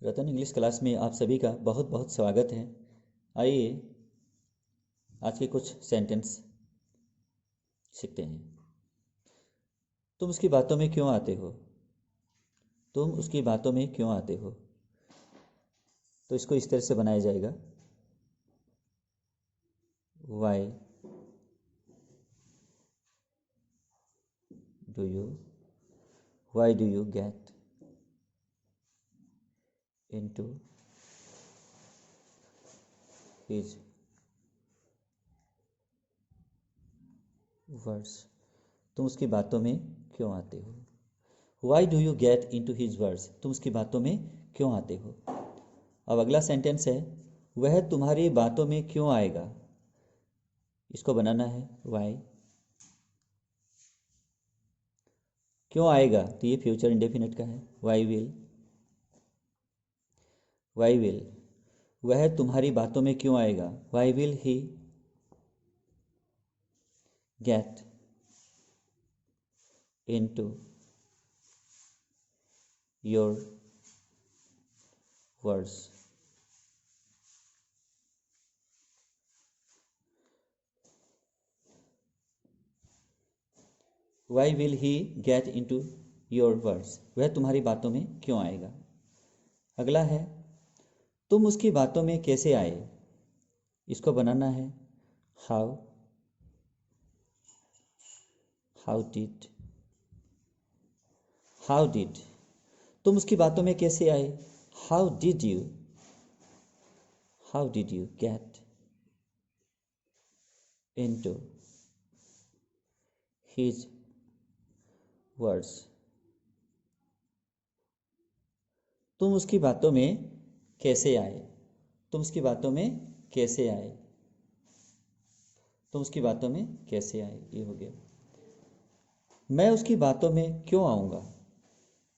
रतन English class में आप सभी का बहुत बहुत स्वागत है। आइए आज के कुछ सेंटेंस सीखते हैं। तुम उसकी बातों में क्यों आते हो? तुम उसकी बातों में क्यों आते हो? तो इसको इस तरह से बनाया जाएगा, Y do you gate into his words। तुम उसकी बातों में क्यों आते हो? Why do you get into his words? तुम उसकी बातों में क्यों आते हो? अब अगला सेंटेंस है, वह तुम्हारी बातों में क्यों आएगा। इसको बनाना है why। क्यों आएगा तो ये फ्यूचर इंडेफिनिट का है, why will। वह तुम्हारी बातों में क्यों आएगा, why will he get into your words। Why will he get into your words? वह तुम्हारी बातों में क्यों आएगा। अगला है, तुम उसकी बातों में कैसे आए। इसको बनाना है हाउ डिड। तुम उसकी बातों में कैसे आए, how did you gate into his words। तुम उसकी बातों में कैसे आए, तुम उसकी बातों में कैसे आए, तुम उसकी बातों में कैसे आए, ये हो गया। मैं उसकी बातों में क्यों आऊँगा,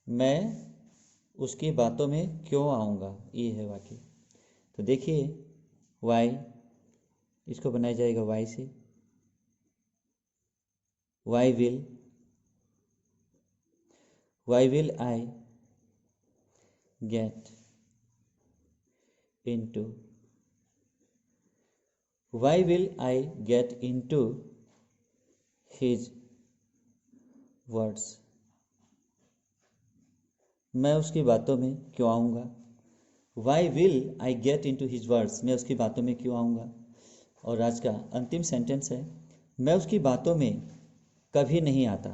मैं उसकी बातों में क्यों आऊँगा, ये है वाक्य। तो देखिए वाई, इसको बनाया जाएगा वाई से, why will I get into, why will I get into his words। मैं उसकी बातों में क्यों आऊँगा, why will I get into his words। मैं उसकी बातों में क्यों आऊँगा। और आज का अंतिम सेंटेंस है, मैं उसकी बातों में कभी नहीं आता।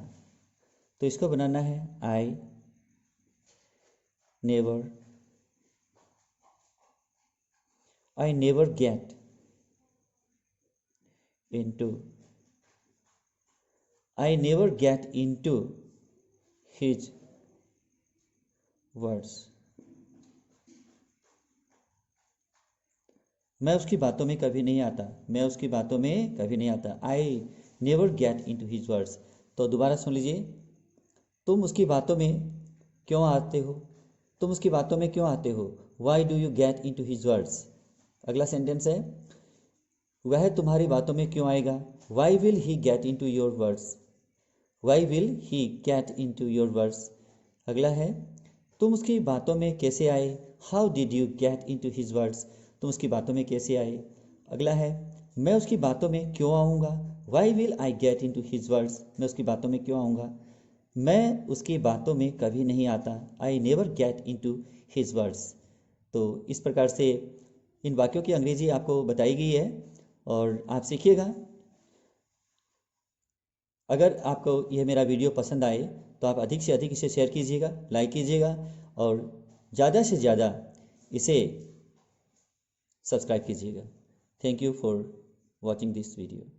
तो इसको बनाना है I never get into his words। मैं उसकी बातों में कभी नहीं आता, मैं उसकी बातों में कभी नहीं आता, I never get into his words. तो दोबारा सुन लीजिए, तुम उसकी बातों में क्यों आते हो, तुम उसकी बातों में क्यों आते हो, why do you get into his words. अगला सेंटेंस है, वह तुम्हारी बातों में क्यों आएगा, why will he get into your words, why will he get into your words. अगला है, तुम उसकी बातों में कैसे आए, how did you get into his words. तुम उसकी बातों में कैसे आए। अगला है, मैं उसकी बातों में क्यों आऊँगा, why will I get into his words. मैं उसकी बातों में क्यों आऊँगा, मैं उसकी बातों में कभी नहीं आता, I never get into his words. तो इस प्रकार से इन वाक्यों की अंग्रेजी आपको बताई गई है और आप सीखिएगा। अगर आपको यह मेरा वीडियो पसंद आए तो आप अधिक से अधिक इसे शेयर कीजिएगा, लाइक कीजिएगा और ज़्यादा से ज़्यादा इसे सब्सक्राइब कीजिएगा। Thank you for watching this video.